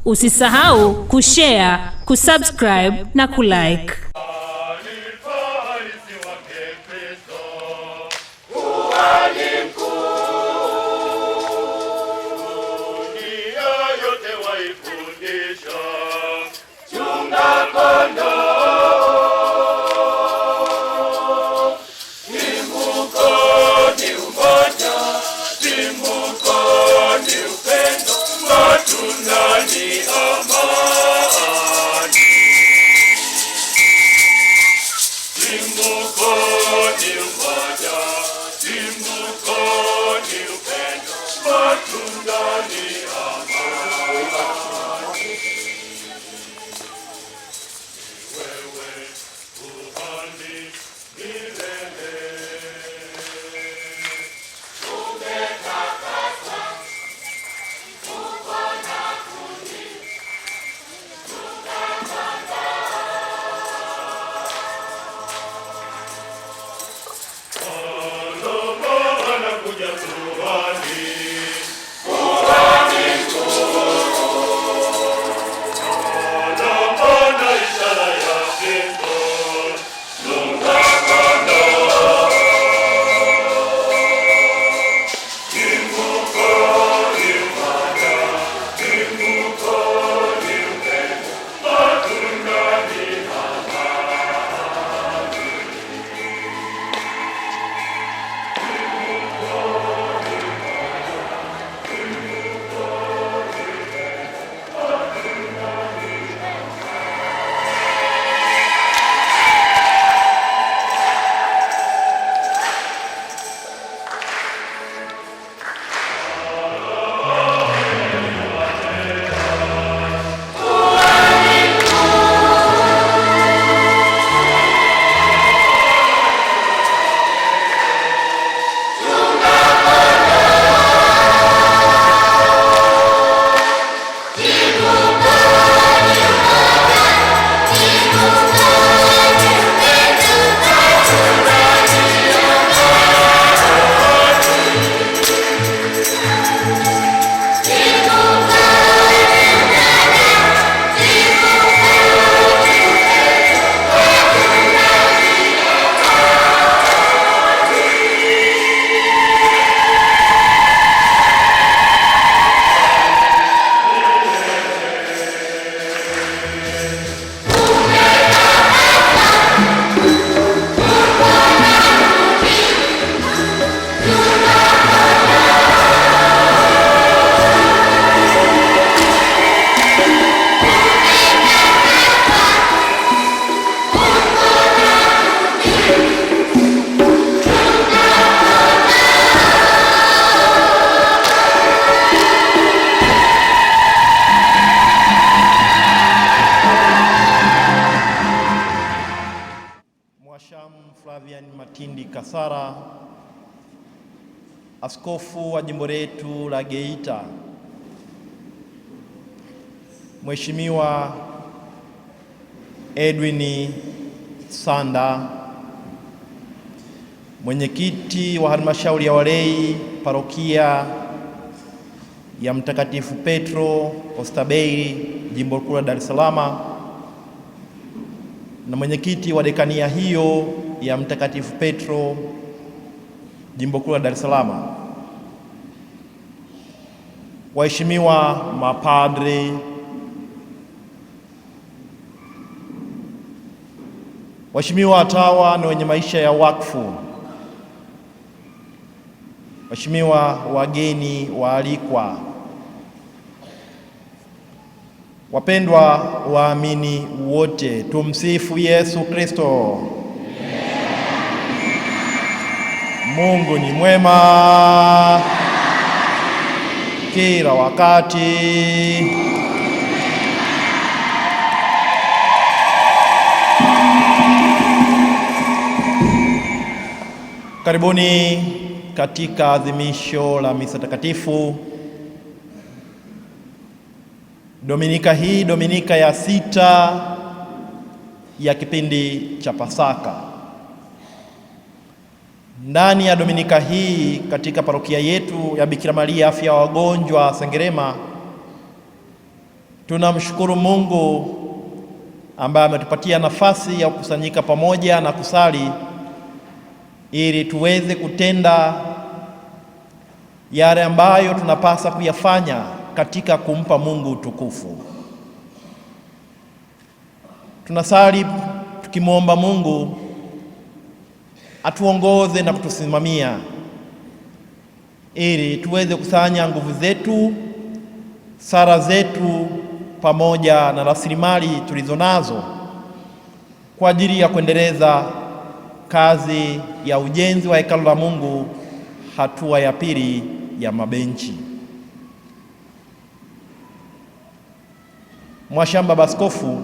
Usisahau kushare, kusubscribe na kulike. Matindi Kasara, askofu wa jimbo letu la Geita, Mheshimiwa Edwin Sanda, mwenyekiti wa halmashauri ya walei parokia ya Mtakatifu Petro Oysterbay jimbo kuu la Dar es Salaam, na mwenyekiti wa dekania hiyo ya Mtakatifu Petro jimbo kuu la Dar es Salaam, waheshimiwa mapadre, waheshimiwa watawa na wenye maisha ya wakfu, waheshimiwa wageni waalikwa, wapendwa waamini wote, tumsifu Yesu Kristo. Mungu ni mwema kila wakati. Karibuni katika adhimisho la misa takatifu Dominika hii, Dominika ya 6 ya kipindi cha Pasaka. Ndani ya Dominika hii katika parokia yetu ya Bikira Maria Afya ya Wagonjwa Sengerema Tunamshukuru Mungu ambaye ametupatia nafasi ya kukusanyika pamoja na kusali ili tuweze kutenda yale ambayo tunapasa kuyafanya katika kumpa Mungu utukufu. Tunasali tukimwomba Mungu atuongoze na kutusimamia ili tuweze kusanya nguvu zetu, sala zetu pamoja na rasilimali tulizonazo kwa ajili ya kuendeleza kazi ya ujenzi wa hekalu la Mungu, hatua ya pili ya mabenchi. Mwashamba Baskofu,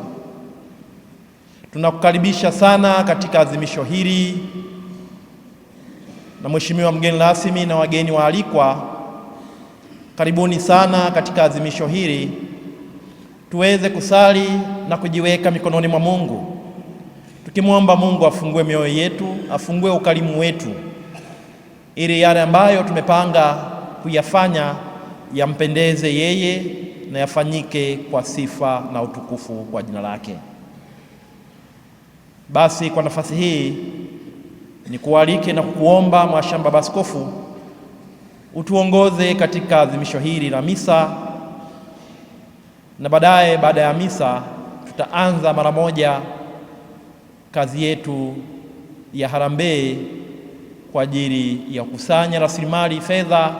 tunakukaribisha sana katika adhimisho hili, na Mheshimiwa mgeni rasmi na wageni waalikwa, karibuni sana katika adhimisho hili. Tuweze kusali na kujiweka mikononi mwa Mungu, tukimwomba Mungu afungue mioyo yetu, afungue ukarimu wetu, ili yale ambayo tumepanga kuyafanya yampendeze yeye na yafanyike kwa sifa na utukufu kwa jina lake. Basi kwa nafasi hii ni kualike na kukuomba Mwashamba Baskofu utuongoze katika adhimisho hili la misa, na baadaye, baada ya misa, tutaanza mara moja kazi yetu ya harambee kwa ajili ya kukusanya rasilimali fedha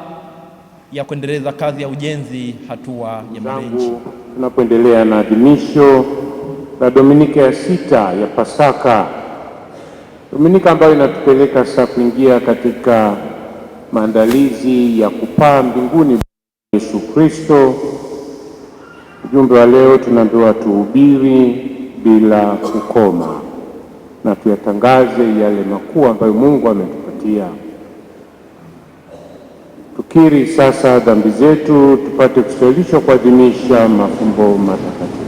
ya kuendeleza kazi ya ujenzi, hatua ya mabenchi. Tunapoendelea na adhimisho la Dominika ya sita ya Pasaka, Dominika ambayo inatupeleka sasa kuingia katika maandalizi ya kupaa mbinguni Yesu Kristo. Ujumbe wa leo tunaambiwa tuhubiri bila kukoma na tuyatangaze yale makuu ambayo Mungu ametupatia. Tukiri sasa dhambi zetu tupate kustahilishwa kuadhimisha mafumbo matakatifu.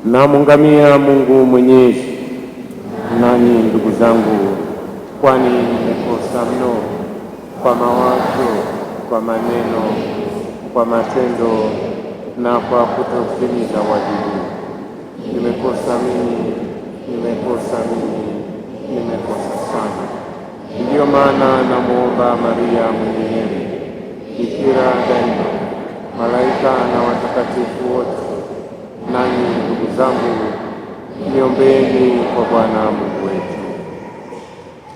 Namungamia Mungu Mwenyezi, nanyi ndugu zangu, kwani nimekosa mno kwa mawazo, kwa maneno, kwa matendo na kwa kutotimiza wajibu. Nimekosa mimi, nimekosa sana. Ndiyo maana namuomba Maria mwenye heri, bikira daima, malaika na watakatifu wote, nanyi ndugu zangu, niombeeni kwa Bwana Mungu wetu.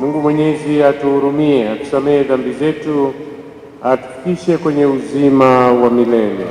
Mungu Mwenyezi atuhurumie, atusamehe dhambi zetu, atufikishe kwenye uzima wa milele.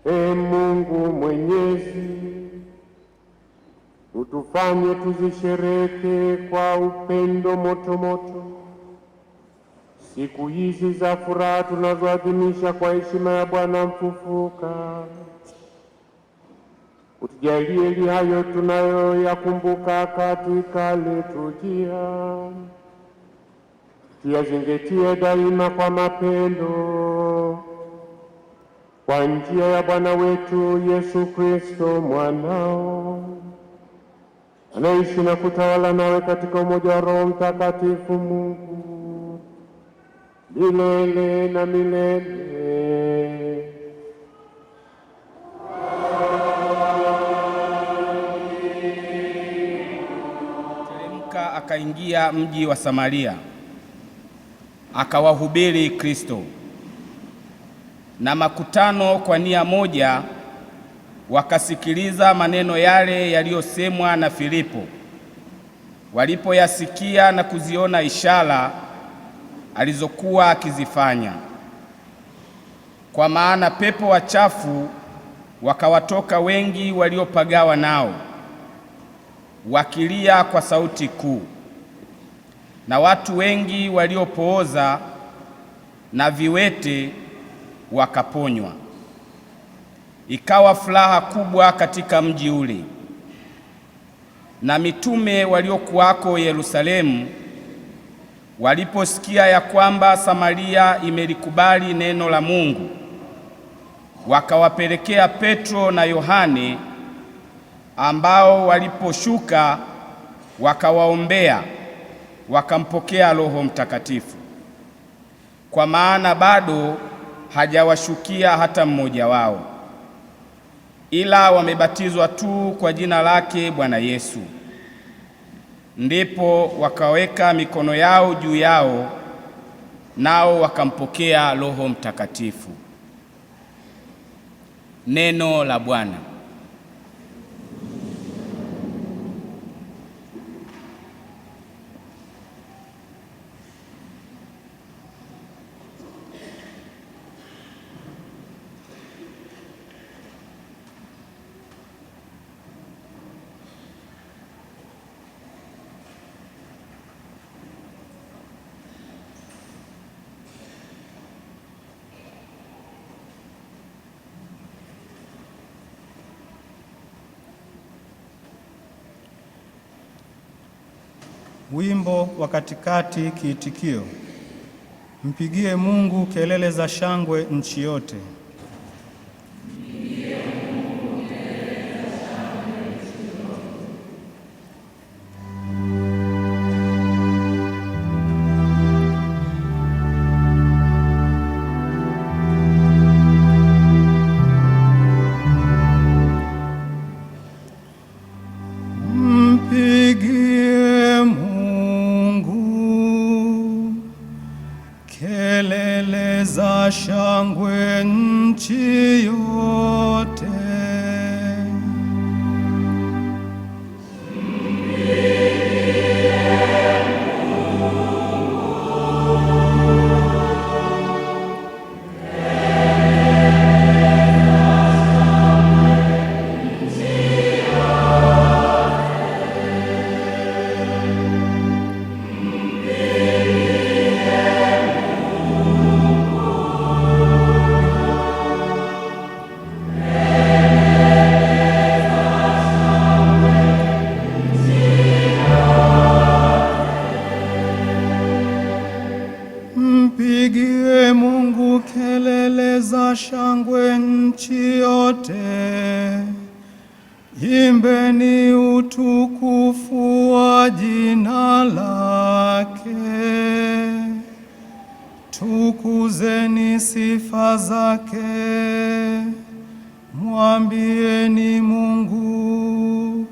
Ee Mungu Mwenyezi, utufanye tuzishereke kwa upendo moto siku hizi za furaha tunazoadhimisha kwa heshima ya Bwana mfufuka. Utujalie ili hayo tunayoyakumbuka katika liturujia tuyazingatie daima kwa mapendo, kwa njia ya Bwana wetu Yesu Kristo mwanao, anaishi na kutawala nawe katika umoja wa Roho Mtakatifu Mungu milele na milele. Teremka akaingia mji wa Samaria, akawahubiri Kristo. Na makutano kwa nia moja wakasikiliza maneno yale yaliyosemwa na Filipo. Walipoyasikia na kuziona ishara alizokuwa akizifanya, kwa maana pepo wachafu wakawatoka wengi waliopagawa nao, wakilia kwa sauti kuu. Na watu wengi waliopooza na viwete wakaponywa. Ikawa furaha kubwa katika mji ule. Na mitume waliokuwako Yerusalemu waliposikia ya kwamba Samaria imelikubali neno la Mungu, wakawapelekea Petro na Yohane, ambao waliposhuka wakawaombea, wakampokea Roho Mtakatifu, kwa maana bado hajawashukia hata mmoja wao, ila wamebatizwa tu kwa jina lake Bwana Yesu. Ndipo wakaweka mikono yao juu yao, nao wakampokea Roho Mtakatifu. Neno la Bwana. Wimbo wa katikati, kiitikio: mpigie Mungu kelele za shangwe nchi yote. Kelele za shangwe nchi yote. Mpigie Mungu kelele za shangwe nchi yote. Imbeni utukufu wa jina lake. Tukuzeni sifa zake. Mwambieni Mungu,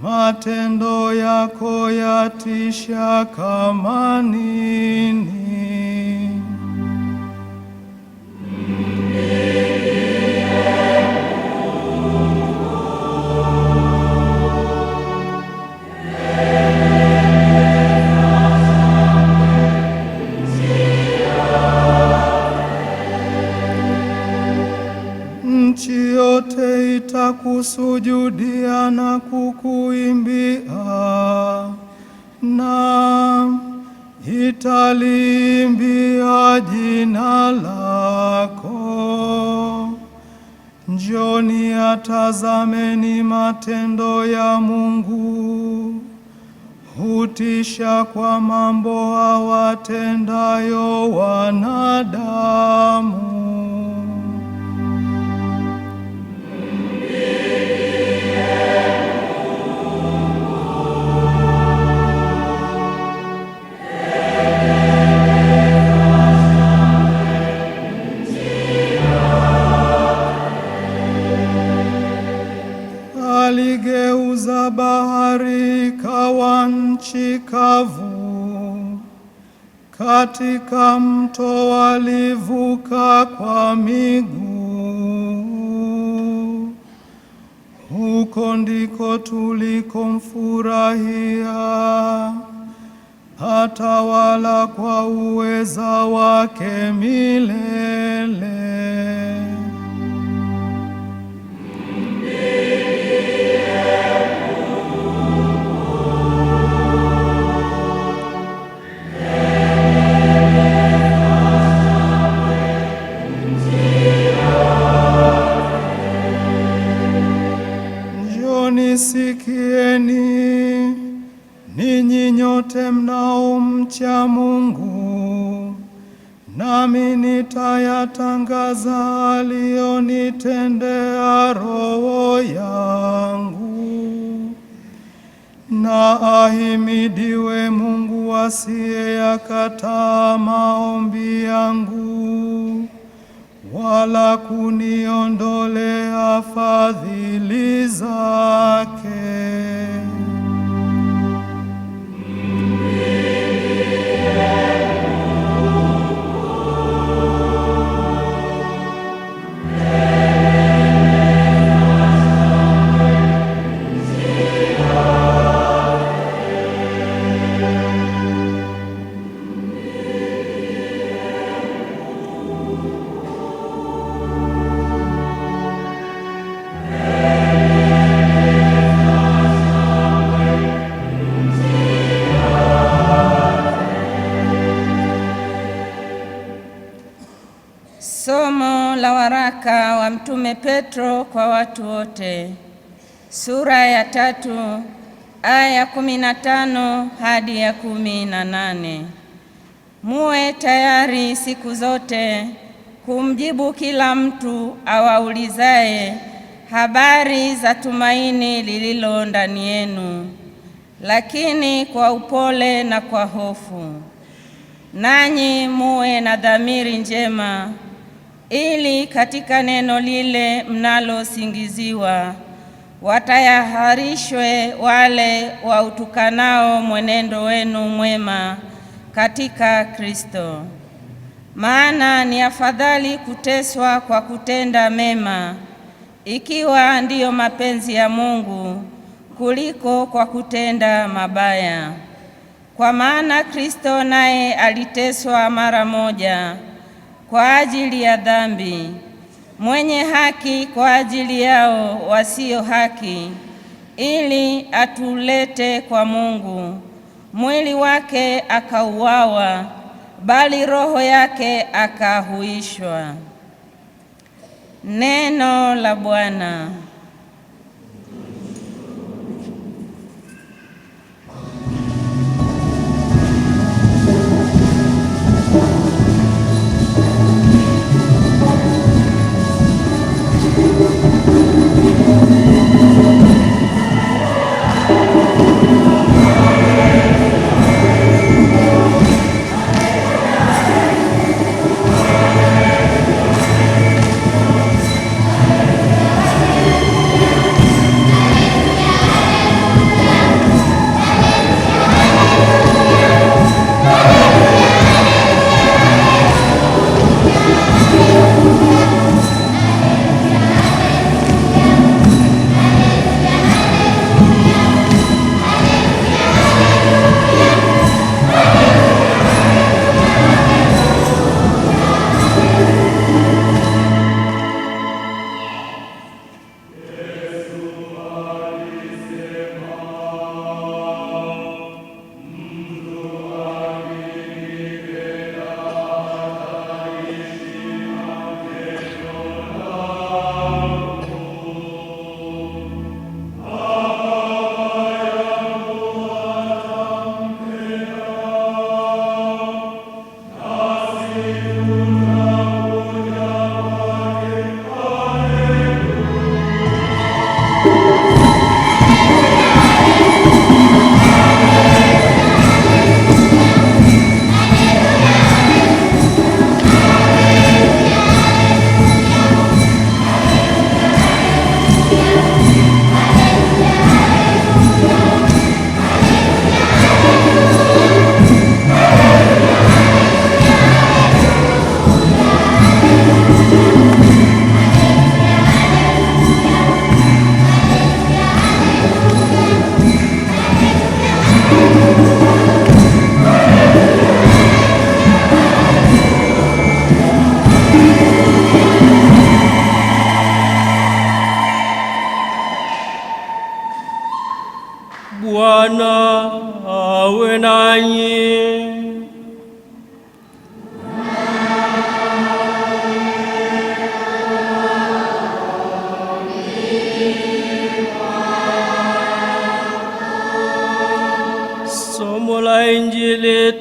matendo yako yatisha kama nini. Nchi yote itakusujudia na kukuimbia, na italiimbia jina lako. Njoni atazameni matendo ya Mungu, hutisha kwa mambo awatendayo wanadamu. Aligeuza bahari ikawa nchi kavu, katika mto walivuka kwa miguu. Huko ndiko tulikomfurahia, atawala kwa uweza wake milele. Sikieni ninyi nyote mnaomcha Mungu, nami nitayatangaza aliyonitendea roho yangu. Na ahimidiwe Mungu asiyeyakataa maombi yangu, wala kuniondolea fadhili zake. Somo la waraka wa Mtume Petro kwa watu wote, sura ya 3 aya ya 15 hadi ya 18. Muwe tayari siku zote kumjibu kila mtu awaulizaye habari za tumaini lililo ndani yenu, lakini kwa upole na kwa hofu. Nanyi muwe na dhamiri njema, ili katika neno lile mnalosingiziwa watayaharishwe wale wautukanao mwenendo wenu mwema katika Kristo. Maana ni afadhali kuteswa kwa kutenda mema, ikiwa ndiyo mapenzi ya Mungu, kuliko kwa kutenda mabaya. Kwa maana Kristo naye aliteswa mara moja kwa ajili ya dhambi, mwenye haki kwa ajili yao wasio haki, ili atulete kwa Mungu. Mwili wake akauawa, bali roho yake akahuishwa. Neno la Bwana.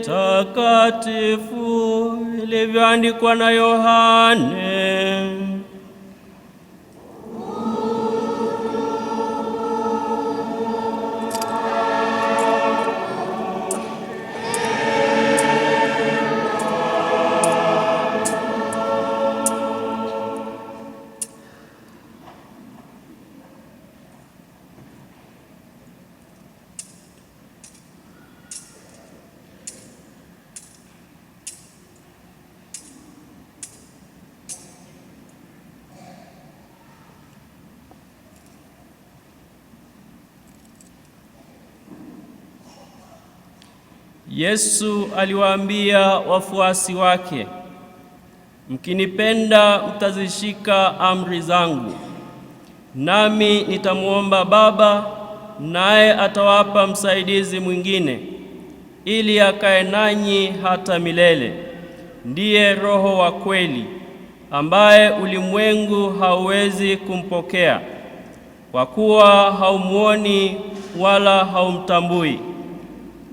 Takatifu ilivyoandikwa na Yohane. Yesu aliwaambia wafuasi wake, mkinipenda mtazishika amri zangu, nami nitamwomba Baba, naye atawapa msaidizi mwingine, ili akae nanyi hata milele. Ndiye Roho wa kweli, ambaye ulimwengu hauwezi kumpokea, kwa kuwa haumuoni wala haumtambui.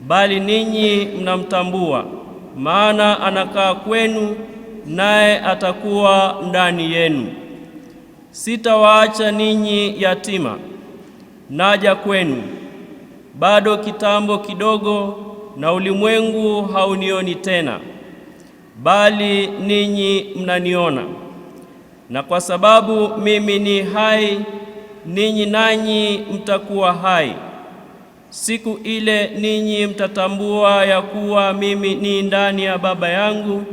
Bali ninyi mnamtambua, maana anakaa kwenu, naye atakuwa ndani yenu. Sitawaacha ninyi yatima, naja kwenu. Bado kitambo kidogo, na ulimwengu haunioni tena, bali ninyi mnaniona. Na kwa sababu mimi ni hai, ninyi nanyi mtakuwa hai. Siku ile ninyi mtatambua ya kuwa mimi ni ndani ya Baba yangu,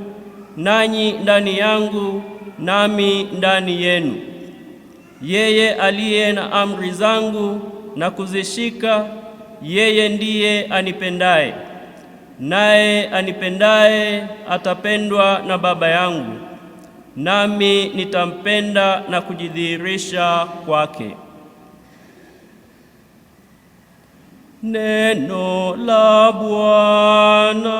nanyi ndani yangu, nami ndani yenu. Yeye aliye na amri zangu na kuzishika, yeye ndiye anipendaye. Naye anipendaye atapendwa na Baba yangu, nami nitampenda na kujidhihirisha kwake. Neno la Bwana.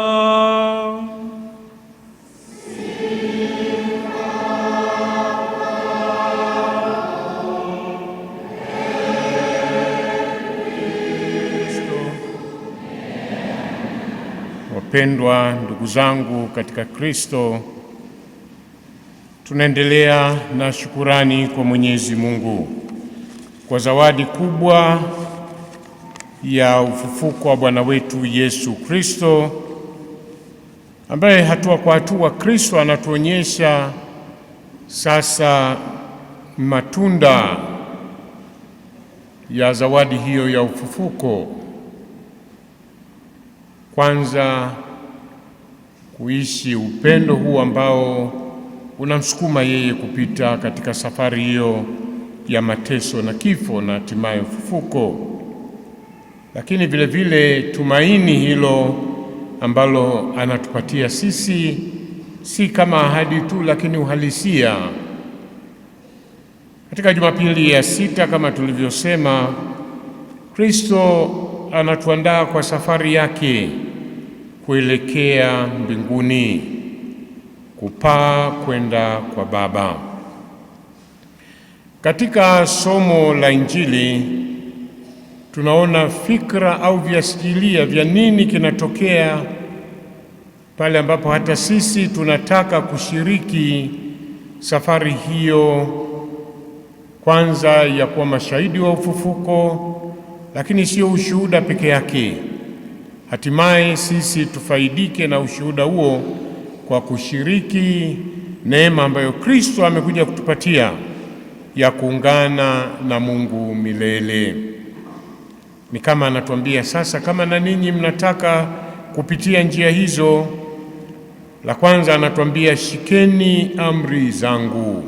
Wapendwa ndugu zangu katika Kristo, tunaendelea na shukurani kwa Mwenyezi Mungu kwa zawadi kubwa ya ufufuko wa Bwana wetu Yesu Kristo, ambaye hatua kwa hatua Kristo anatuonyesha sasa matunda ya zawadi hiyo ya ufufuko. Kwanza, kuishi upendo huu ambao unamsukuma yeye kupita katika safari hiyo ya mateso na kifo na hatimaye ufufuko. Lakini vile vile tumaini hilo ambalo anatupatia sisi, si kama ahadi tu, lakini uhalisia. Katika Jumapili ya sita, kama tulivyosema, Kristo anatuandaa kwa safari yake kuelekea mbinguni, kupaa kwenda kwa Baba. Katika somo la Injili tunaona fikra au viasikilia vya nini kinatokea pale ambapo hata sisi tunataka kushiriki safari hiyo, kwanza ya kuwa mashahidi wa ufufuko, lakini sio ushuhuda peke yake. Hatimaye sisi tufaidike na ushuhuda huo kwa kushiriki neema ambayo Kristo amekuja kutupatia ya kuungana na Mungu milele. Ni kama anatuambia sasa, kama na ninyi mnataka kupitia njia hizo, la kwanza anatuambia shikeni amri zangu.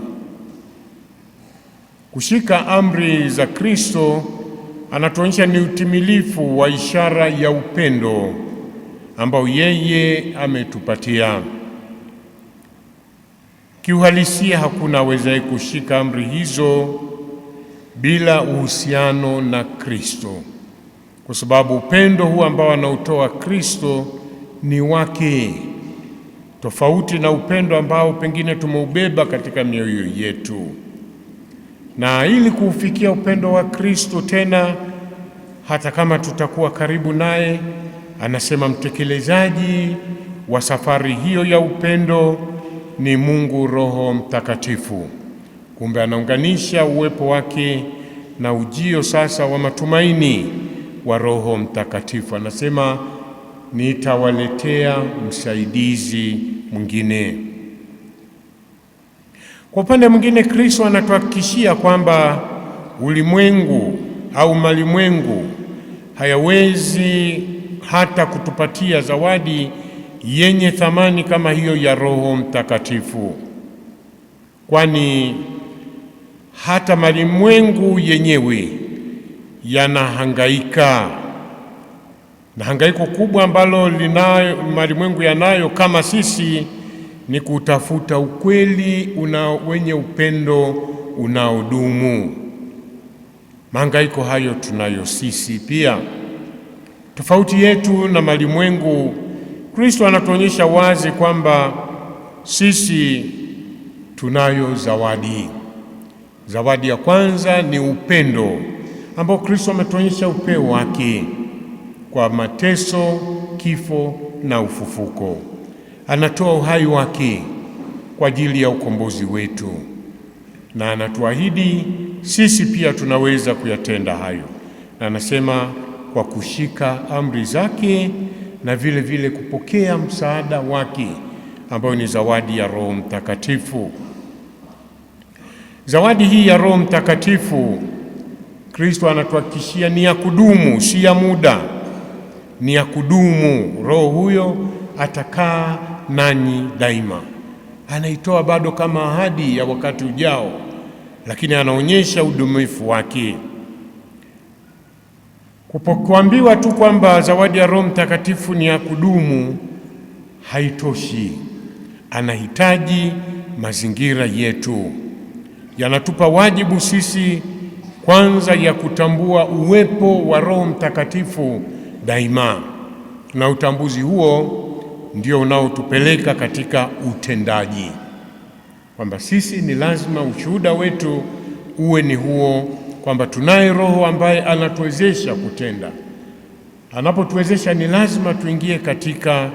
Kushika amri za Kristo anatuonyesha ni utimilifu wa ishara ya upendo ambao yeye ametupatia. Kiuhalisia, hakuna awezaye kushika amri hizo bila uhusiano na Kristo, kwa sababu upendo huu ambao anautoa Kristo ni wake, tofauti na upendo ambao pengine tumeubeba katika mioyo yetu. Na ili kuufikia upendo wa Kristo, tena hata kama tutakuwa karibu naye, anasema mtekelezaji wa safari hiyo ya upendo ni Mungu Roho Mtakatifu. Kumbe anaunganisha uwepo wake na ujio sasa wa matumaini wa Roho Mtakatifu. Anasema nitawaletea msaidizi mwingine. Kwa upande mwingine, Kristo anatuhakikishia kwamba ulimwengu au malimwengu hayawezi hata kutupatia zawadi yenye thamani kama hiyo ya Roho Mtakatifu, kwani hata malimwengu yenyewe yanahangaika, na hangaiko kubwa ambalo malimwengu yanayo kama sisi ni kutafuta ukweli wenye upendo unaodumu. Mahangaiko hayo tunayo sisi pia. Tofauti yetu na malimwengu, Kristo anatuonyesha wazi kwamba sisi tunayo zawadi. Zawadi ya kwanza ni upendo ambao Kristo ametuonyesha upeo wake kwa mateso, kifo na ufufuko. Anatoa uhai wake kwa ajili ya ukombozi wetu, na anatuahidi sisi pia tunaweza kuyatenda hayo, na anasema kwa kushika amri zake na vile vile kupokea msaada wake ambayo ni zawadi ya Roho Mtakatifu. Zawadi hii ya Roho Mtakatifu Kristo anatuhakikishia ni ya kudumu, si ya muda, ni ya kudumu. Roho huyo atakaa nanyi daima. Anaitoa bado kama ahadi ya wakati ujao, lakini anaonyesha udumifu wake. Kuambiwa tu kwamba zawadi ya Roho Mtakatifu ni ya kudumu haitoshi. Anahitaji mazingira yetu, yanatupa wajibu sisi kwanza ya kutambua uwepo wa Roho Mtakatifu daima, na utambuzi huo ndio unaotupeleka katika utendaji, kwamba sisi ni lazima ushuhuda wetu uwe ni huo, kwamba tunaye Roho ambaye anatuwezesha kutenda. Anapotuwezesha ni lazima tuingie katika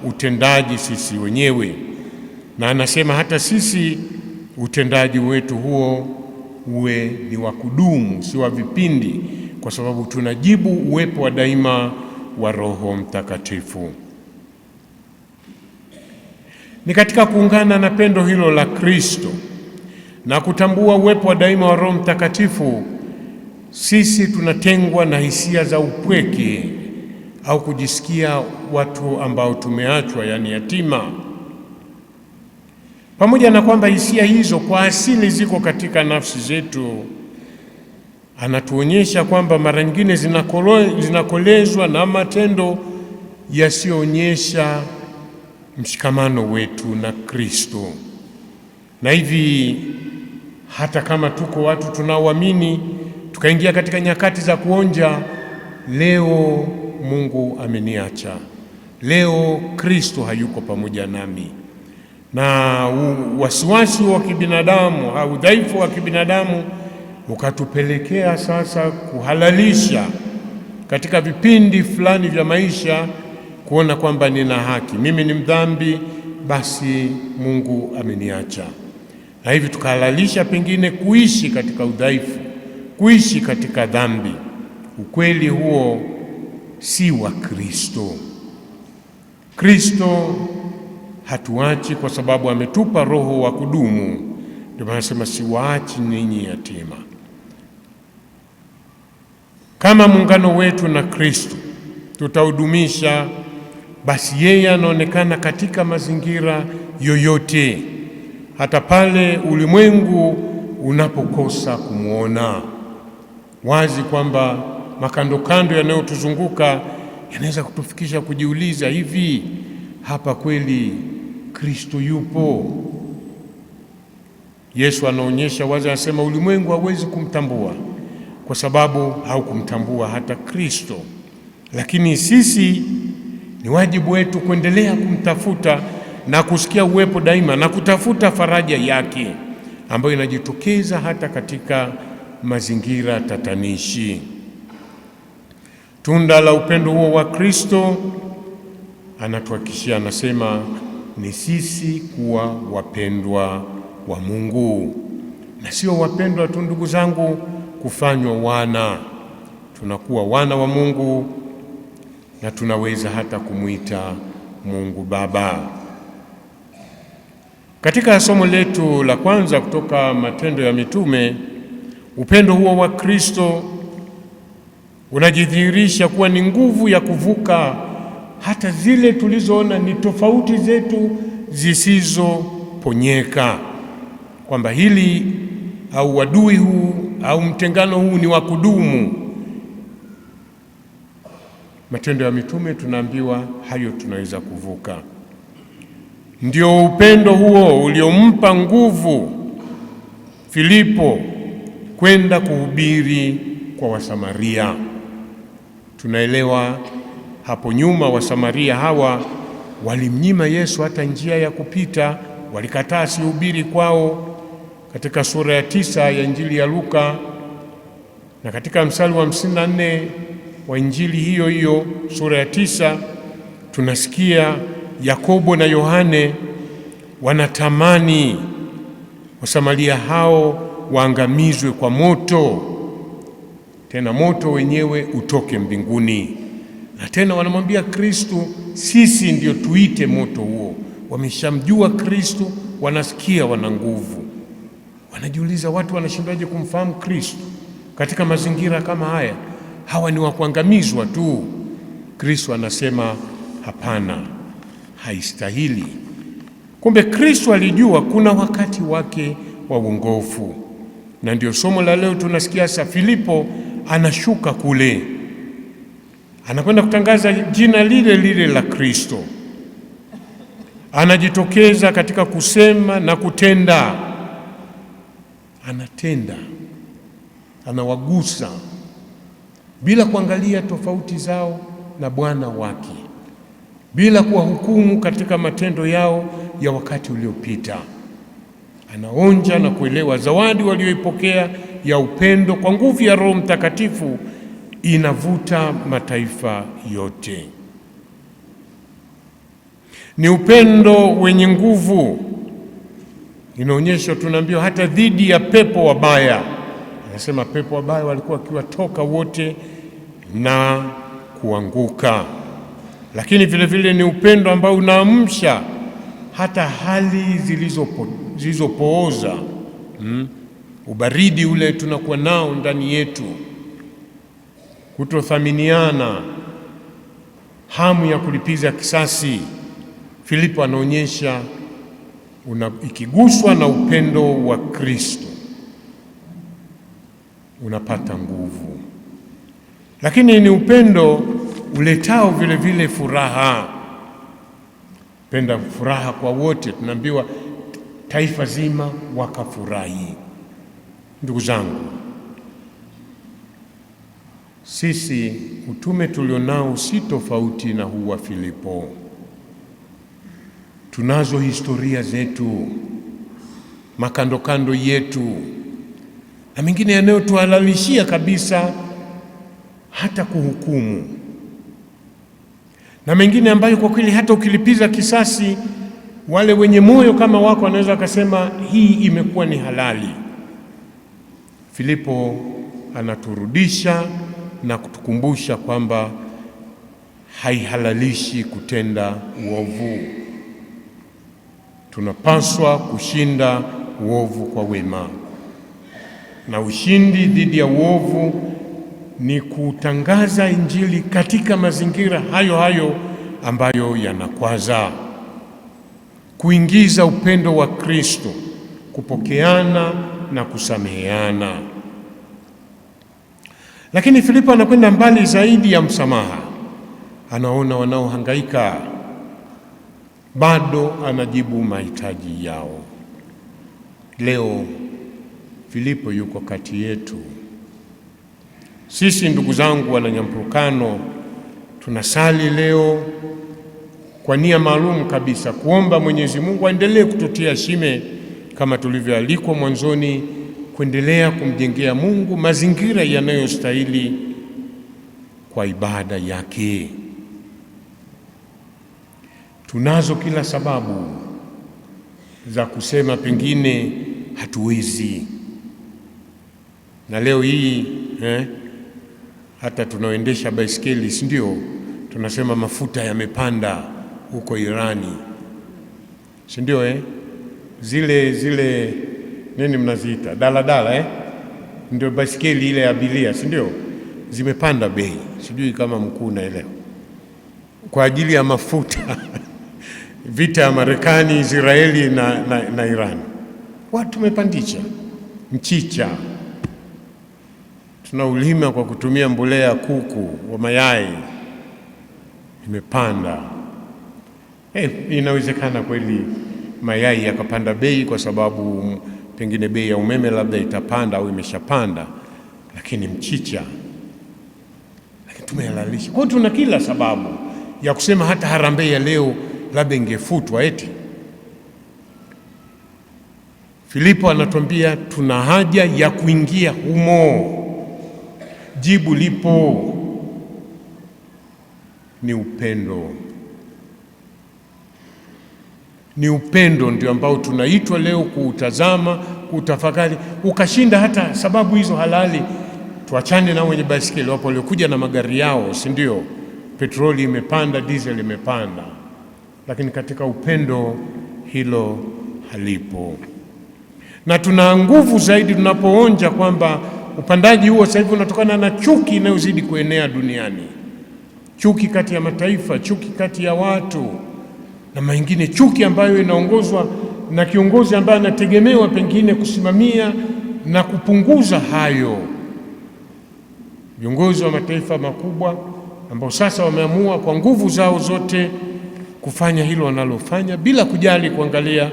utendaji sisi wenyewe, na anasema hata sisi utendaji wetu huo uwe ni wa kudumu, si wa vipindi, kwa sababu tunajibu uwepo wa daima wa Roho Mtakatifu. Ni katika kuungana na pendo hilo la Kristo na kutambua uwepo wa daima wa Roho Mtakatifu, sisi tunatengwa na hisia za upweke au kujisikia watu ambao tumeachwa, yani yatima. Pamoja na kwamba hisia hizo kwa asili ziko katika nafsi zetu, anatuonyesha kwamba mara nyingine zinakolezwa na matendo yasiyoonyesha mshikamano wetu na Kristo. Na hivi hata kama tuko watu tunaoamini tukaingia katika nyakati za kuonja, leo Mungu ameniacha, leo Kristo hayuko pamoja nami, na wasiwasi wa kibinadamu au udhaifu wa kibinadamu ukatupelekea sasa kuhalalisha katika vipindi fulani vya maisha kuona kwamba nina haki, mimi ni mdhambi, basi Mungu ameniacha, na hivi tukahalalisha pengine kuishi katika udhaifu, kuishi katika dhambi. Ukweli huo si wa Kristo. Kristo hatuachi kwa sababu ametupa Roho wa kudumu. Ndio anasema siwaachi ninyi yatima. Kama muungano wetu na Kristo tutaudumisha, basi yeye anaonekana katika mazingira yoyote, hata pale ulimwengu unapokosa kumwona. Wazi kwamba makandokando yanayotuzunguka yanaweza kutufikisha kujiuliza, hivi hapa kweli Kristo yupo? Yesu anaonyesha wazi, anasema ulimwengu hauwezi kumtambua kwa sababu haukumtambua hata Kristo, lakini sisi ni wajibu wetu kuendelea kumtafuta na kusikia uwepo daima na kutafuta faraja yake ambayo inajitokeza hata katika mazingira tatanishi. tunda la upendo huo wa Kristo anatuhakikishia, anasema ni sisi kuwa wapendwa wa Mungu, na sio wapendwa tu ndugu zangu kufanywa wana. Tunakuwa wana wa Mungu na tunaweza hata kumwita Mungu Baba. Katika somo letu la kwanza kutoka Matendo ya Mitume, upendo huo wa Kristo unajidhihirisha kuwa ni nguvu ya kuvuka hata zile tulizoona ni tofauti zetu zisizoponyeka, kwamba hili au wadui huu au mtengano huu ni wa kudumu. Matendo ya Mitume tunaambiwa hayo tunaweza kuvuka. Ndio upendo huo uliompa nguvu Filipo kwenda kuhubiri kwa Wasamaria. Tunaelewa hapo nyuma Wasamaria hawa walimnyima Yesu hata njia ya kupita, walikataa asihubiri kwao. Katika sura ya 9 ya Injili ya Luka na katika mstari wa 54 wa Injili hiyo hiyo sura ya 9 tunasikia Yakobo na Yohane wanatamani Wasamaria hao waangamizwe kwa moto, tena moto wenyewe utoke mbinguni. Na tena wanamwambia Kristo, sisi ndio tuite moto huo. Wameshamjua Kristo, wanasikia wana nguvu. Wanajiuliza, watu wanashindaje kumfahamu Kristo katika mazingira kama haya? Hawa ni wa kuangamizwa tu. Kristo anasema hapana, haistahili. Kumbe Kristo alijua kuna wakati wake wa uongofu, na ndio somo la leo tunasikia sasa Filipo anashuka kule, anakwenda kutangaza jina lile lile la Kristo. Anajitokeza katika kusema na kutenda. Anatenda, anawagusa bila kuangalia tofauti zao na Bwana wake, bila kuwahukumu katika matendo yao ya wakati uliopita. Anaonja na kuelewa zawadi walioipokea ya upendo kwa nguvu ya Roho Mtakatifu inavuta mataifa yote. Ni upendo wenye nguvu, inaonyesha, tunaambiwa hata dhidi ya pepo wabaya. Anasema pepo wabaya walikuwa wakiwatoka wote na kuanguka. Lakini vile vile ni upendo ambao unaamsha hata hali zilizopooza, ubaridi ule tunakuwa nao ndani yetu, kutothaminiana, hamu ya kulipiza kisasi. Filipo anaonyesha ikiguswa na upendo wa Kristo unapata nguvu. Lakini ni upendo uletao vile vile furaha. Penda furaha kwa wote, tunaambiwa taifa zima wakafurahi. Ndugu zangu, sisi utume tulionao si tofauti na huu wa Filipo. Tunazo historia zetu, makandokando yetu, na mengine yanayotuhalalishia kabisa hata kuhukumu, na mengine ambayo kwa kweli hata ukilipiza kisasi, wale wenye moyo kama wako wanaweza wakasema hii imekuwa ni halali. Filipo anaturudisha na kutukumbusha kwamba haihalalishi kutenda uovu. Tunapaswa kushinda uovu kwa wema, na ushindi dhidi ya uovu ni kutangaza Injili katika mazingira hayo hayo ambayo yanakwaza, kuingiza upendo wa Kristo, kupokeana na kusameheana. Lakini Filipo anakwenda mbali zaidi ya msamaha. Anaona wanaohangaika, bado anajibu mahitaji yao. Leo Filipo yuko kati yetu. Sisi ndugu zangu Wananyampurukano tunasali leo kwa nia maalum kabisa kuomba Mwenyezi Mungu aendelee kututia shime kama tulivyoalikwa mwanzoni, kuendelea kumjengea Mungu mazingira yanayostahili kwa ibada yake. Tunazo kila sababu za kusema pengine hatuwezi. Na leo hii hata tunaoendesha baisikeli, si ndio, tunasema mafuta yamepanda huko Irani, si ndio? Zile nini mnaziita, daladala ndio baisikeli ile ya abiria, si ndio, zimepanda bei. Sijui kama mkuu naelewa, kwa ajili ya mafuta vita ya Marekani, Israeli na Iran. Watu tumepandisha mchicha, tunaulima kwa kutumia mbolea kuku wa mayai, imepanda. Inawezekana kweli mayai yakapanda bei kwa sababu pengine bei ya umeme labda itapanda au imeshapanda, lakini mchicha, lakini tumehalalisha. Kwa hiyo tuna kila sababu ya kusema hata harambee ya leo labda ingefutwa eti. Filipo anatuambia tuna haja ya kuingia humo. Jibu lipo, ni upendo. Ni upendo ndio ambao tunaitwa leo kuutazama, kuutafakari. Ukashinda hata sababu hizo halali, tuachane na wenye baisikeli. Wapo waliokuja na magari yao, si ndio? Petroli imepanda, diesel imepanda, lakini katika upendo hilo halipo. Na tuna nguvu zaidi tunapoonja kwamba upandaji huo sasa hivi unatokana na chuki inayozidi kuenea duniani, chuki kati ya mataifa, chuki kati ya watu na mengine, chuki ambayo inaongozwa na kiongozi ambaye anategemewa pengine kusimamia na kupunguza hayo. Viongozi wa mataifa makubwa ambao sasa wameamua kwa nguvu zao zote kufanya hilo wanalofanya bila kujali kuangalia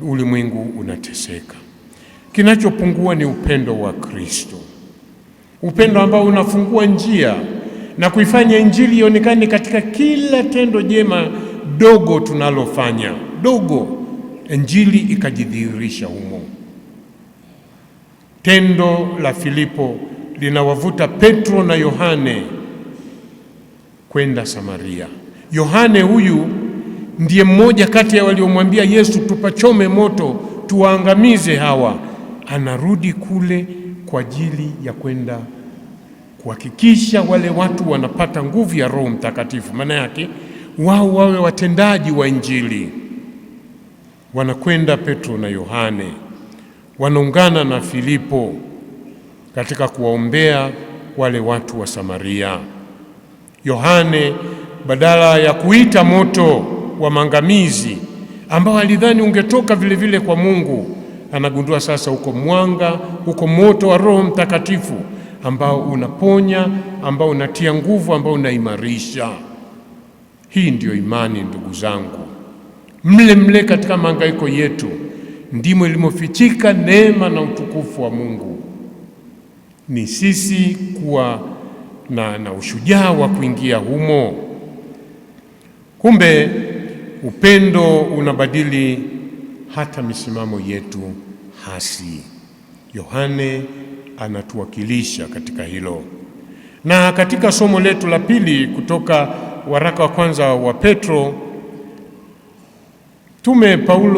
ulimwengu unateseka. Kinachopungua ni upendo wa Kristo, upendo ambao unafungua njia na kuifanya Injili ionekane katika kila tendo jema dogo tunalofanya, dogo, Injili ikajidhihirisha humo. Tendo la Filipo linawavuta Petro na Yohane kwenda Samaria. Yohane huyu ndiye mmoja kati ya waliomwambia Yesu, tupachome moto tuwaangamize hawa. Anarudi kule kwa ajili ya kwenda kuhakikisha wale watu wanapata nguvu ya Roho Mtakatifu, maana yake wao wawe watendaji wa Injili. Wanakwenda Petro na Yohane, wanaungana na Filipo katika kuwaombea wale watu wa Samaria. Yohane badala ya kuita moto wa maangamizi ambao alidhani ungetoka vile vile kwa Mungu, anagundua sasa uko mwanga, uko moto wa Roho Mtakatifu ambao unaponya, ambao unatia nguvu, ambao unaimarisha. Hii ndiyo imani, ndugu zangu. Mle katika mahangaiko yetu ndimo ilimofichika neema na utukufu wa Mungu. Ni sisi kuwa na ushujaa wa kuingia humo. Kumbe upendo unabadili hata misimamo yetu hasi. Yohane anatuwakilisha katika hilo. Na katika somo letu la pili kutoka waraka wa kwanza wa Petro,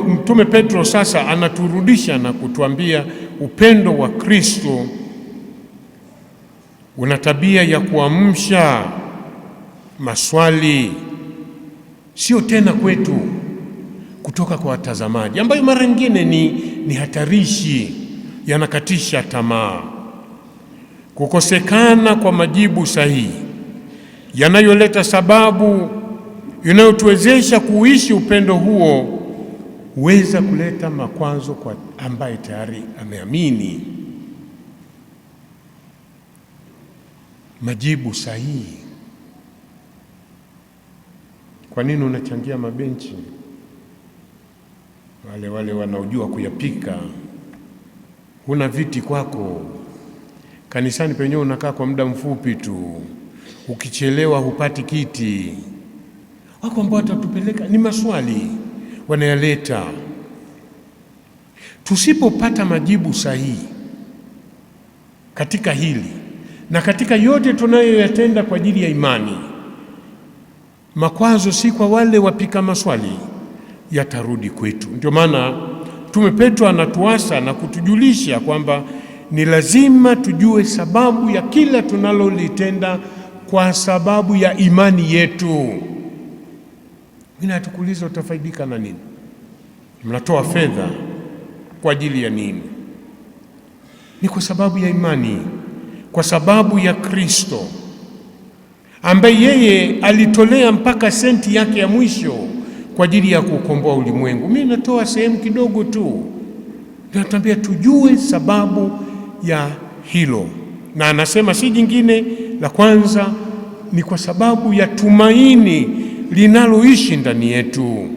Mtume Petro sasa anaturudisha na kutuambia upendo wa Kristo una tabia ya kuamsha maswali, sio tena kwetu, kutoka kwa watazamaji, ambayo mara nyingine ni hatarishi, yanakatisha tamaa. Kukosekana kwa majibu sahihi yanayoleta sababu inayotuwezesha kuishi upendo huo huweza kuleta makwazo kwa ambaye tayari ameamini. Majibu sahihi. Kwa nini unachangia mabenchi? Wale wanaojua kuyapika. Huna viti kwako. Kanisani penyewe unakaa kwa muda mfupi tu. Ukichelewa hupati kiti. Wako ambao watatupeleka, ni maswali wanayaleta. Tusipopata majibu sahihi katika hili, na katika yote tunayoyatenda kwa ajili ya imani, makwazo si kwa wale wapika maswali, yatarudi kwetu. Ndio maana Mtume Petro anatuasa na kutujulisha kwamba ni lazima tujue sababu ya kila tunalolitenda kwa sababu ya imani yetu. Mimi natukuuliza, utafaidika na nini? Mnatoa fedha kwa ajili ya nini? Ni kwa sababu ya imani, kwa sababu ya Kristo ambaye yeye alitolea mpaka senti yake ya mwisho kwa ajili ya kukomboa ulimwengu. Mimi natoa sehemu kidogo tu, natambia tujue sababu ya hilo, na anasema si jingine, la kwanza ni kwa sababu ya tumaini linaloishi ndani yetu.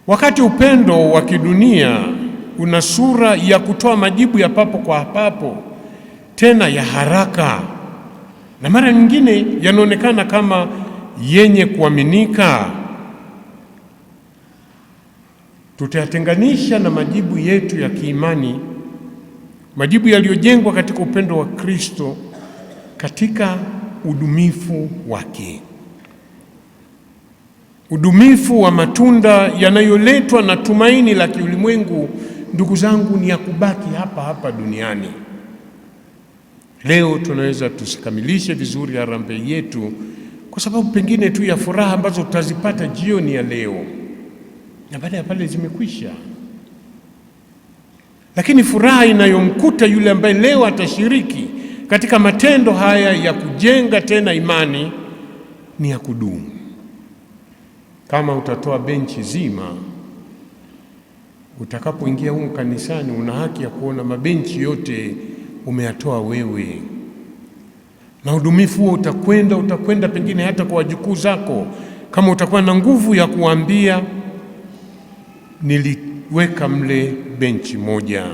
Wakati upendo wa kidunia una sura ya kutoa majibu ya papo kwa papo, tena ya haraka, na mara nyingine yanaonekana kama yenye kuaminika, tutayatenganisha na majibu yetu ya kiimani, majibu yaliyojengwa katika upendo wa Kristo, katika udumifu wake. Udumifu wa matunda yanayoletwa na tumaini la kiulimwengu, ndugu zangu, ni ya kubaki hapa hapa duniani. Leo tunaweza tusikamilishe vizuri harambee yetu kwa sababu pengine tu ya furaha ambazo tutazipata jioni ya leo, na baada ya pale zimekwisha. Lakini furaha inayomkuta yule ambaye leo atashiriki katika matendo haya ya kujenga tena imani ni ya kudumu. Kama utatoa benchi zima, utakapoingia huko kanisani una haki ya kuona mabenchi yote umeyatoa wewe, na udumifu huo utakwenda pengine hata kwa wajukuu zako, kama utakuwa na nguvu ya kuambia niliweka mle benchi moja.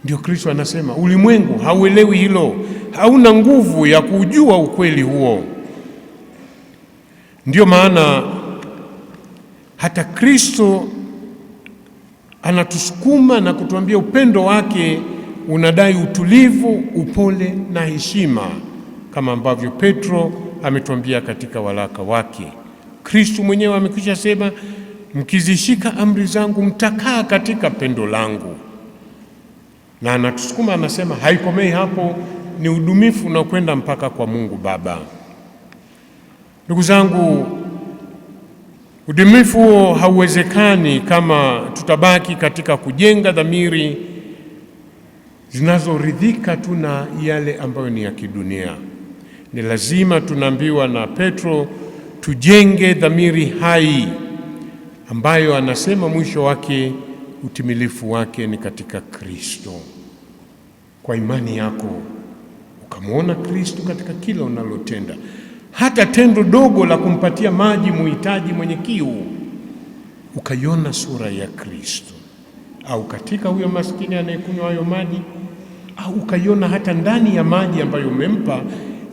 Ndio Kristo anasema ulimwengu hauelewi hilo, hauna nguvu ya kujua ukweli huo. Ndio maana hata Kristo anatusukuma na kutuambia upendo wake unadai utulivu, upole na heshima, kama ambavyo Petro ametuambia katika waraka wake. Kristo mwenyewe amekwisha sema, mkizishika amri zangu mtakaa katika pendo langu. Na anatusukuma, anasema haikomei hapo, ni udumifu unaokwenda mpaka kwa Mungu Baba. Ndugu zangu, udumifu huo hauwezekani kama tutabaki katika kujenga dhamiri zinazoridhika tu na yale ambayo ni ya kidunia. Ni lazima, tunaambiwa na Petro, tujenge dhamiri hai ambayo anasema mwisho wake, utimilifu wake ni katika Kristo. Kwa imani yako ukamwona Kristo katika kila unalotenda, hata tendo dogo la kumpatia maji muhitaji mwenye kiu, ukaiona sura ya Kristo, au katika huyo maskini anayekunywa hayo maji, au ukaiona hata ndani ya maji ambayo umempa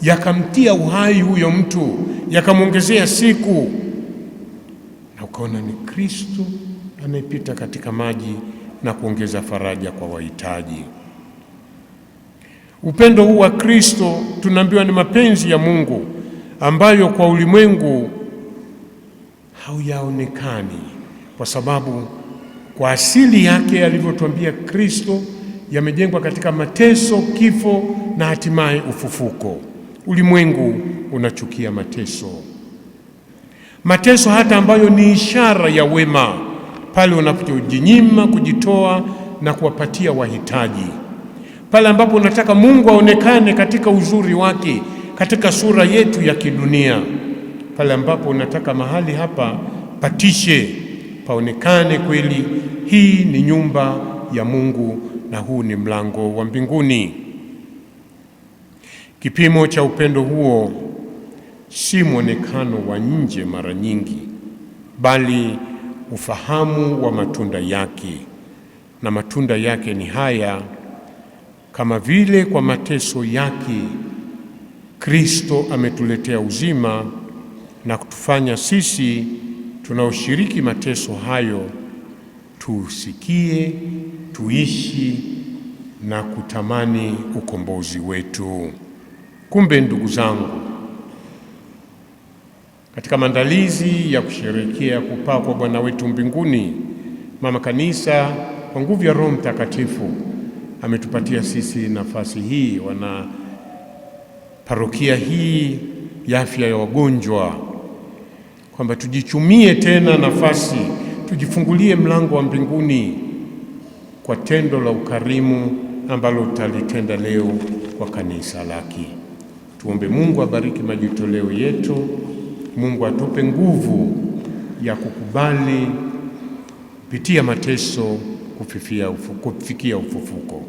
yakamtia uhai huyo mtu, yakamwongezea siku, na ukaona ni Kristo anayepita katika maji na kuongeza faraja kwa wahitaji. Upendo huu wa Kristo tunaambiwa ni mapenzi ya Mungu ambayo kwa ulimwengu hauyaonekani, kwa sababu kwa asili yake alivyotuambia Kristo yamejengwa katika mateso, kifo na hatimaye ufufuko. Ulimwengu unachukia mateso hata ambayo ni ishara ya wema, pale unapojinyima, kujitoa na kuwapatia wahitaji, pale ambapo unataka Mungu aonekane katika uzuri wake, katika sura yetu ya kidunia, pale ambapo unataka mahali hapa patishe, paonekane kweli hii ni nyumba ya Mungu na huu ni mlango wa mbinguni. Kipimo cha upendo huo si mwonekano wa nje mara nyingi, bali ufahamu wa matunda yake, na matunda yake ni haya: kama vile kwa mateso yake Kristo ametuletea uzima na kutufanya sisi tunaoshiriki mateso hayo tusikie, tuishi na kutamani ukombozi wetu. Kumbe ndugu zangu, katika maandalizi ya kusherehekea kupaa kwa Bwana wetu mbinguni, Mama Kanisa kwa nguvu ya Roho Mtakatifu ametupatia sisi nafasi hii, wana parokia hii ya afya ya wagonjwa, kwamba tujichumie tena nafasi, tujifungulie mlango wa mbinguni kwa tendo la ukarimu ambalo tutalitenda leo kwa kanisa lake. Tuombe Mungu abariki majitoleo yetu. Mungu atupe nguvu ya kukubali kupitia mateso kufikia ufufuko.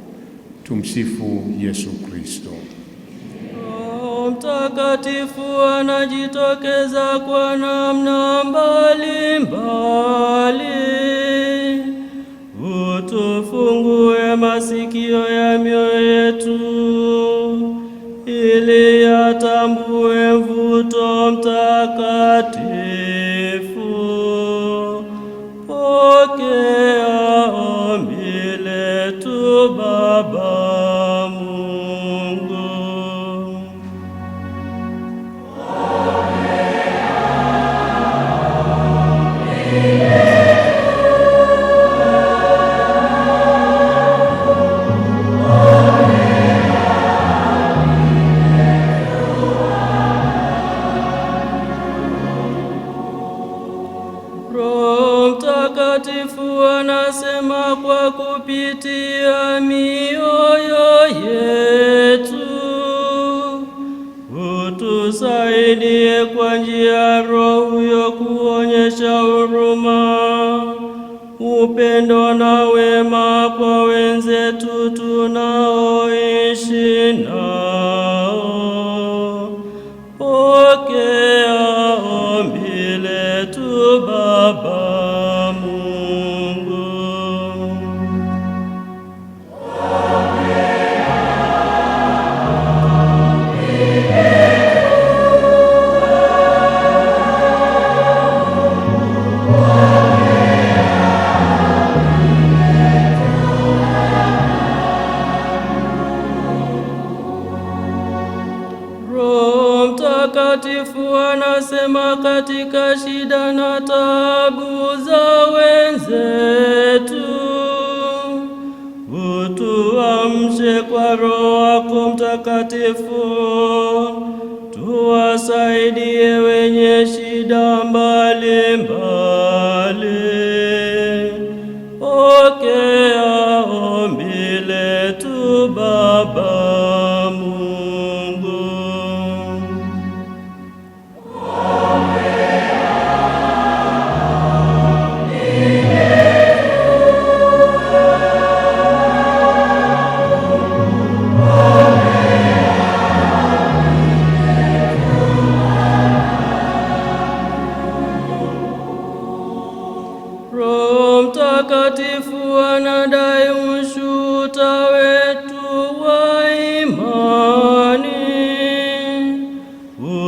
Tumsifu Yesu Kristo. Roho Mtakatifu anajitokeza kwa namna mbalimbali. Utufungue masikio ya mioyo yetu ili yatambue mvuto mtakatifu. Pokea ombi letu Baba Mungu. Mtakatifu anasema kwa kupitia mioyo yetu, utusaidie kwa njia ya Roho huyo kuonyesha huruma, upendo na wema kwa wenzetu tunaoishi nao. Pokea ombi letu Baba Mungu. Roho Mtakatifu anasema katika shida na taabu za wenzetu, utuamshe kwa Roho wako Mtakatifu, tuwasaidie wenye shida mbalimbali. Pokea ombi letu Baba Mungu. Roho Mtakatifu anadai ushuhuda wetu wa imani.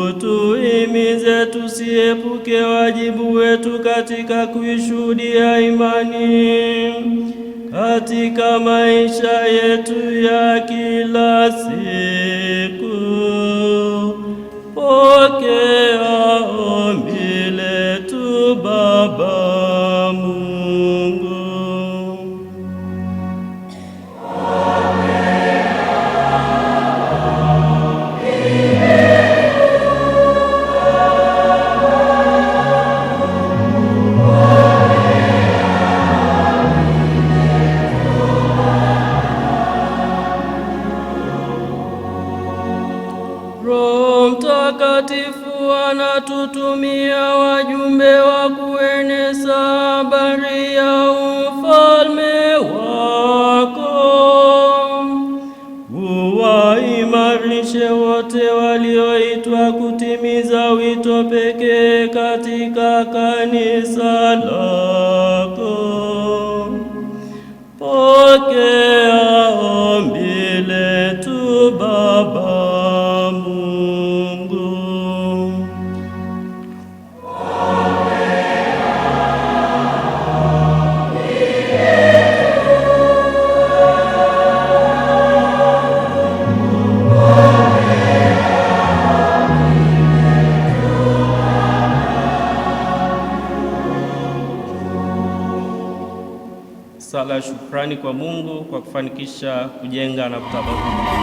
Utuhimize tusiepuke wajibu wetu katika kuishuhudia imani katika maisha yetu ya kila siku. Pokea ombi letu Baba Mungu. Roho Mtakatifu anatutumia wajumbe wa kueneza habari ya ufalme wako. Uwaimarishe wote walioitwa kutimiza wito pekee katika kanisa lako. Pokea ombi letu Baba Mungu. sala ya shukrani kwa Mungu kwa kufanikisha kujenga na kutaba huu.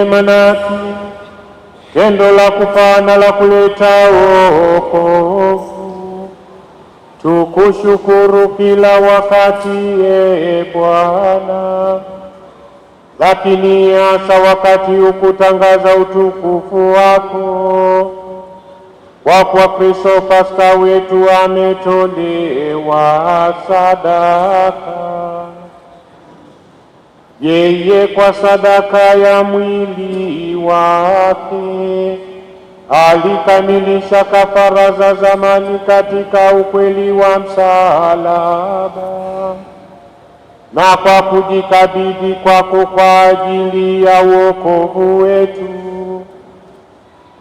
rehema na haki, tendo la kufaa na la kuleta wokovu. Tukushukuru kila wakati, Bwana, lakini hasa wakati ukutangaza utukufu wako, kwa kuwa Kristo Pasaka wetu ametolewa sadaka. Yeye kwa sadaka ya mwili wake alikamilisha kafara za zamani katika ukweli wa msalaba, na kwa kujikabidhi kwako kwa ajili ya wokovu wetu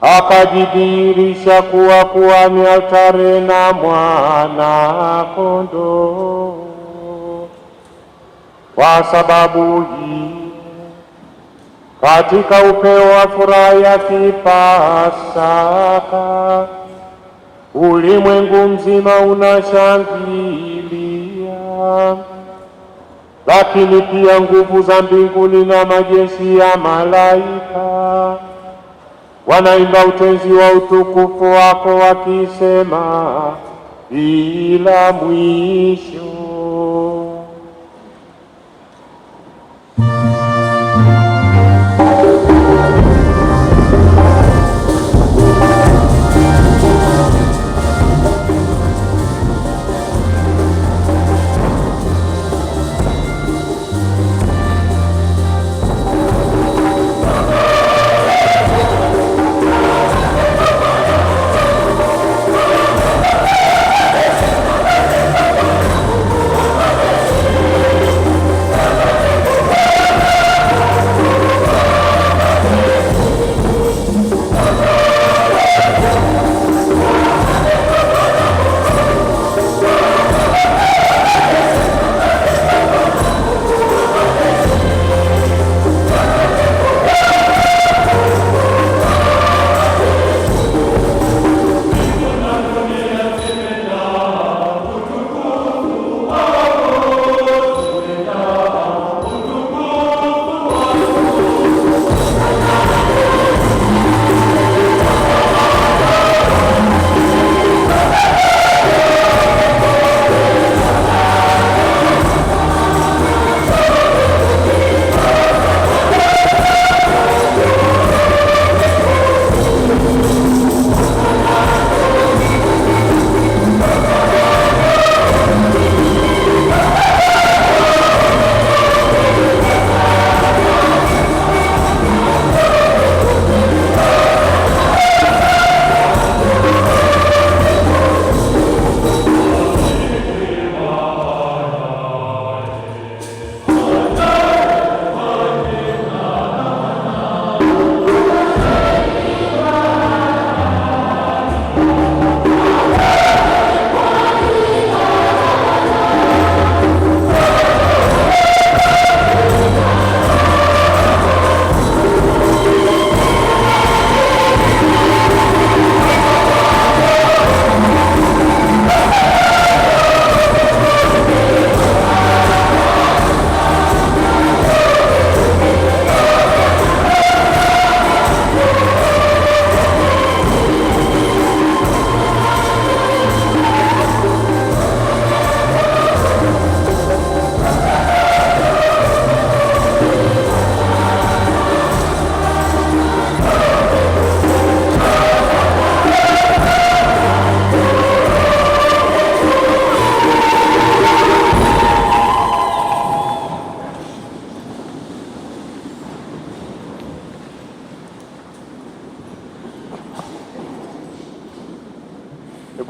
akajidhihirisha kuwa kuhani, altare na mwana kondoo. Kwa sababu hii, katika upeo wa furaha ya Kipasaka, ulimwengu mzima unashangilia, lakini pia nguvu za mbinguni na majeshi ya malaika wanaimba utenzi wa utukufu wako, wakisema bila mwisho.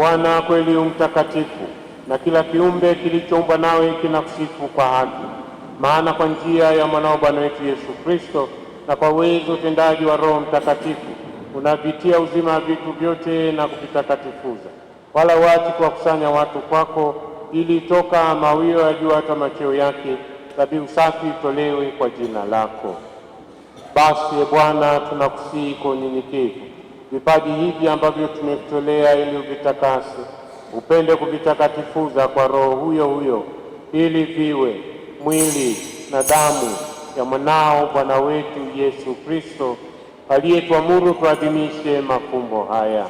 Bwana kweli mtakatifu, na kila kiumbe kilichoumbwa nawe kinakusifu kwa haki. Maana kwa njia ya mwanao Bwana wetu Yesu Kristo, na kwa uwezo utendaji wa Roho Mtakatifu, unavitia uzima vitu vyote na kuvitakatifuza, wala huachi kuwakusanya watu kwako, ili toka mawio ya jua hata macheo yake dhabihu safi itolewe kwa jina lako. Basi Bwana, tunakusihi kwa unyenyekevu vipaji hivi ambavyo tumekutolea ili uvitakase, upende kuvitakatifuza kwa Roho huyo huyo, ili viwe mwili na damu ya mwanao Bwana wetu Yesu Kristo, aliyetuamuru tuadhimishe mafumbo haya.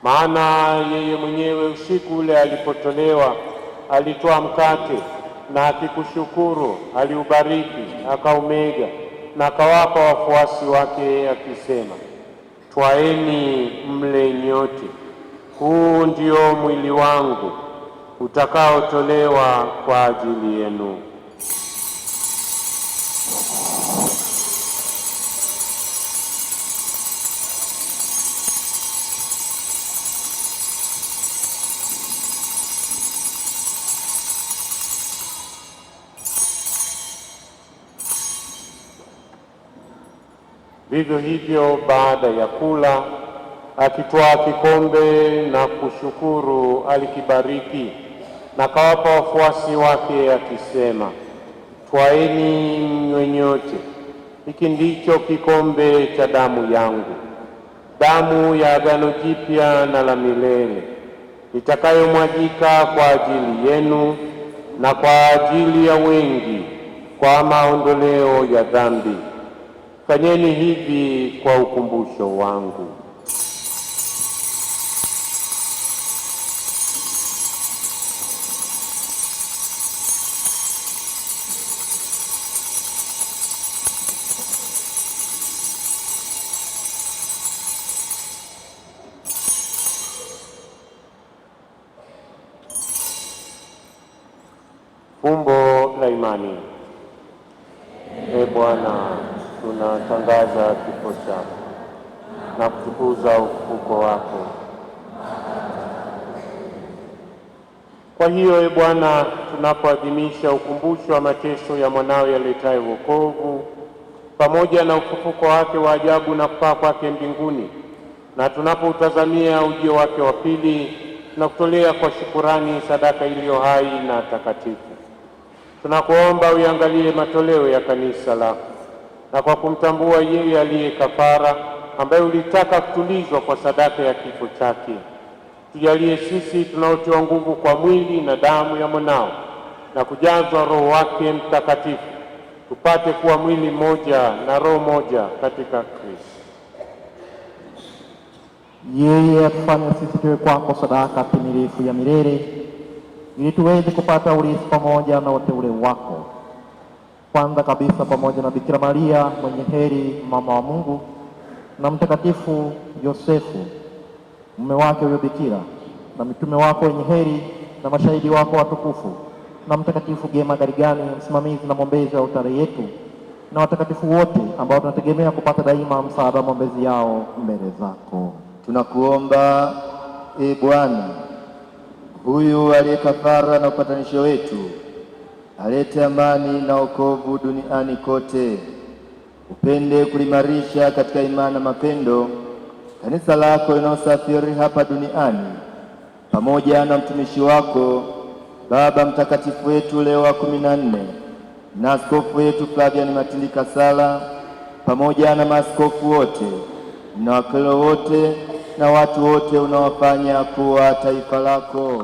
Maana yeye mwenyewe usiku ule alipotolewa, alitoa mkate na akikushukuru, aliubariki, akaumega na akawapa wafuasi wake akisema, twaeni mle nyote, huu ndio mwili wangu utakaotolewa kwa ajili yenu. Vivyo hivyo baada ya kula, akitwaa kikombe na kushukuru, alikibariki na kawapa wafuasi wake akisema, twaeni mnywe nyote, hiki ndicho kikombe cha damu yangu, damu ya agano jipya na la milele, itakayomwagika kwa ajili yenu na kwa ajili ya wengi kwa maondoleo ya dhambi. Fanyeni hivi kwa ukumbusho wangu. Fumbo la imani. Ee Bwana, tunatangaza kifo chako na kutukuza ufufuko wako. Kwa hiyo, Ee Bwana, tunapoadhimisha ukumbusho wa mateso ya mwanawe yaletaye wokovu pamoja na ufufuko wake wa ajabu na kupaa kwake mbinguni, na tunapoutazamia ujio wake wa pili na kutolea kwa shukurani sadaka iliyo hai na takatifu, tunakuomba uiangalie matoleo ya kanisa lako, na kwa kumtambua yeye aliye kafara, ambaye ulitaka kutulizwa kwa sadaka ya kifo chake, tujalie sisi tunaotiwa nguvu kwa mwili na damu ya mwanao na kujazwa Roho wake Mtakatifu, tupate kuwa mwili mmoja na roho moja katika Kristo. Yeye atufanya sisi tuwe kwako sadaka timilifu ya milele, ili tuweze kupata urithi pamoja na wateule wako. Kwanza kabisa pamoja na Bikira Maria mwenye heri, mama wa Mungu, na Mtakatifu Yosefu mume wake huyo bikira, na mitume wako wenye heri na mashahidi wako watukufu, na Mtakatifu Gema Garigani, msimamizi na mwombezi wa altare yetu, na watakatifu wote ambao tunategemea kupata daima msaada wa maombezi yao mbele zako. Tunakuomba, Ee Bwana, huyu aliye kafara na upatanisho wetu, alete amani na wokovu duniani kote. Upende kulimarisha katika imani na mapendo kanisa lako linalosafiri hapa duniani, pamoja na mtumishi wako Baba Mtakatifu wetu Leo wa 14 na askofu wetu Flavian Matindika Sala, pamoja na maaskofu wote na wakilelo wote na watu wote unaowafanya kuwa taifa lako.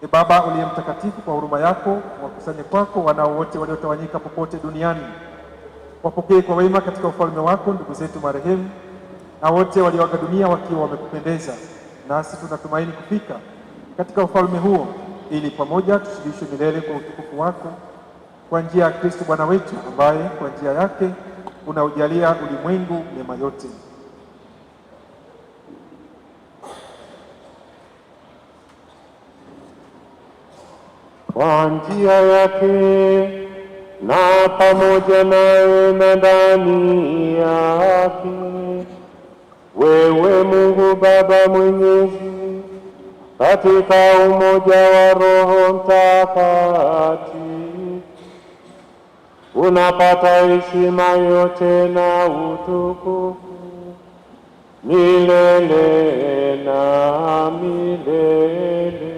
Ee Baba uliye mtakatifu, kwa huruma yako wakusanye kwako wanao wote waliotawanyika popote duniani. Wapokee kwa wema katika ufalme wako ndugu zetu marehemu na wote walioaga dunia wakiwa wamekupendeza, nasi tunatumaini kufika katika ufalme huo, ili pamoja tushibishwe milele kwa utukufu wako, kwa njia ya Kristo Bwana wetu, ambaye kwa njia yake unaujalia ulimwengu mema yote. Kwa njia yake na pamoja naye na ndani yake, wewe Mungu Baba Mwenyezi, katika umoja wa Roho Mtakatifu, unapata heshima yote na utukufu milele na milele.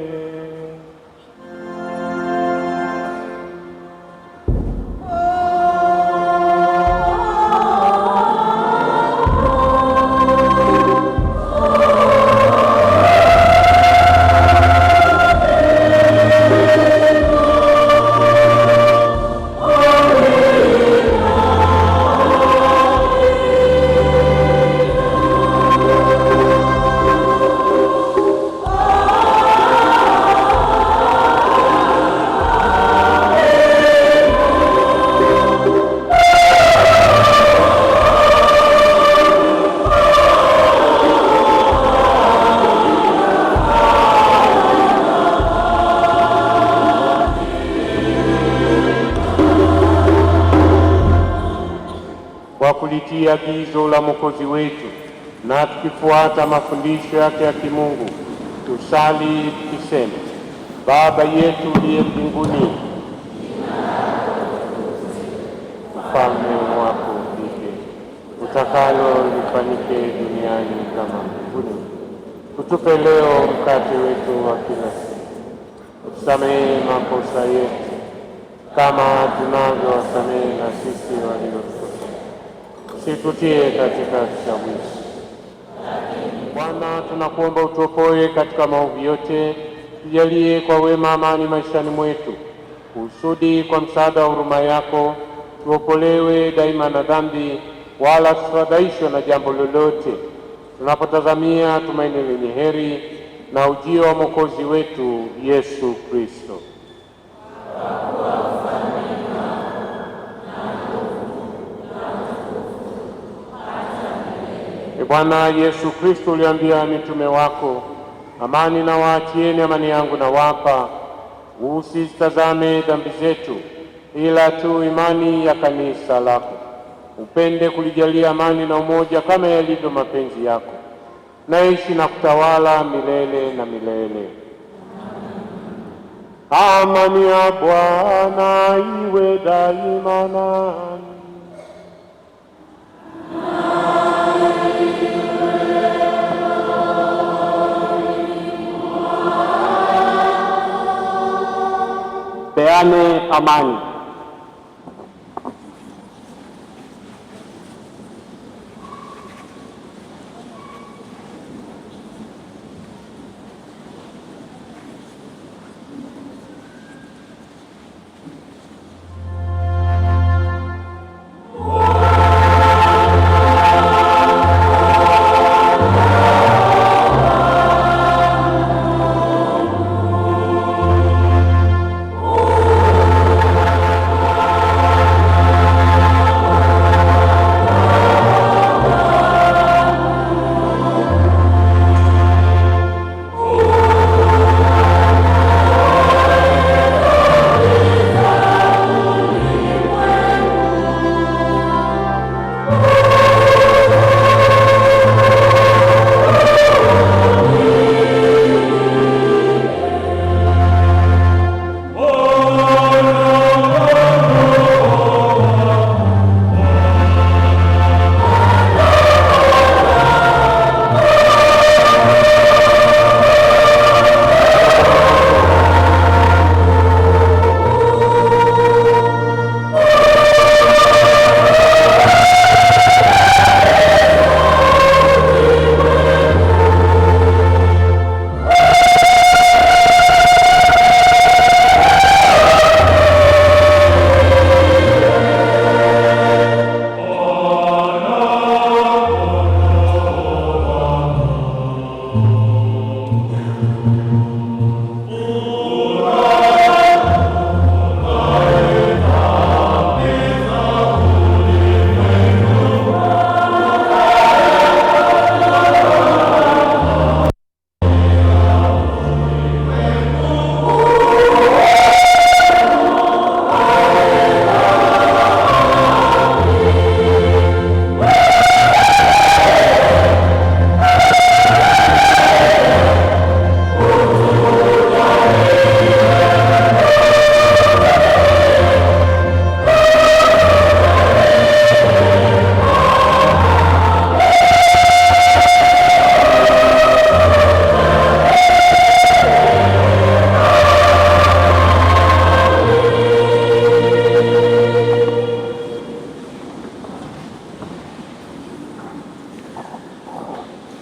Amen. kulitii agizo la Mwokozi wetu na tukifuata mafundisho yake ya kimungu, tusali tukisema: Baba yetu uliye mbinguni, ufalme wako ufike, utakalo lifanyike duniani kama mbinguni. Utupe leo mkate wetu wa kila siku. Utusamehe makosa yetu kama tunavyowasamehe na sisi waliotukosea. Usitutie katika kishawishi. Bwana, tunakuomba utuokoe katika maovu yote, tujalie kwa wema amani maishani mwetu, kusudi kwa msaada wa huruma yako tuokolewe daima na dhambi, wala tusifadhaishwe na jambo lolote, tunapotazamia tumaini lenye heri na ujio wa Mwokozi wetu Yesu Kristo. Bwana Yesu Kristo, uliambia mitume wako, amani na waachieni, amani yangu na wapa. Usitazame dhambi zetu, ila tu imani ya kanisa lako. Upende kulijalia amani na umoja kama yalivyo mapenzi yako, naishi na kutawala milele na milele. Amani ya Bwana iwe daima nani. Peane amani.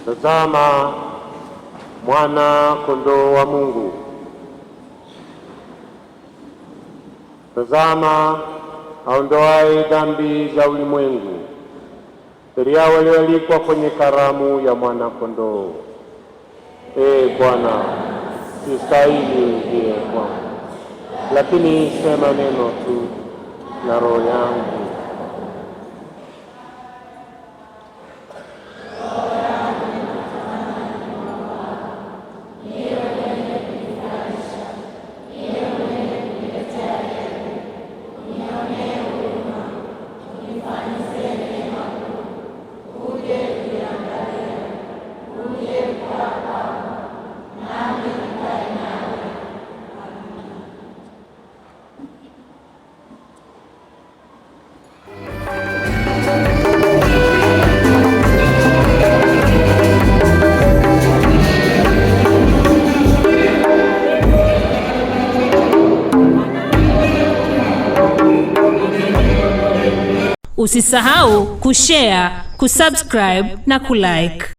Tazama mwana kondoo wa Mungu. Tazama aondoaye dhambi za ulimwengu. Heri yao walioalikwa kwenye karamu ya mwana kondoo. Bwana, sistahili uingie kwangu, lakini sema neno tu na roho yangu Usisahau kushare, kusubscribe na kulike.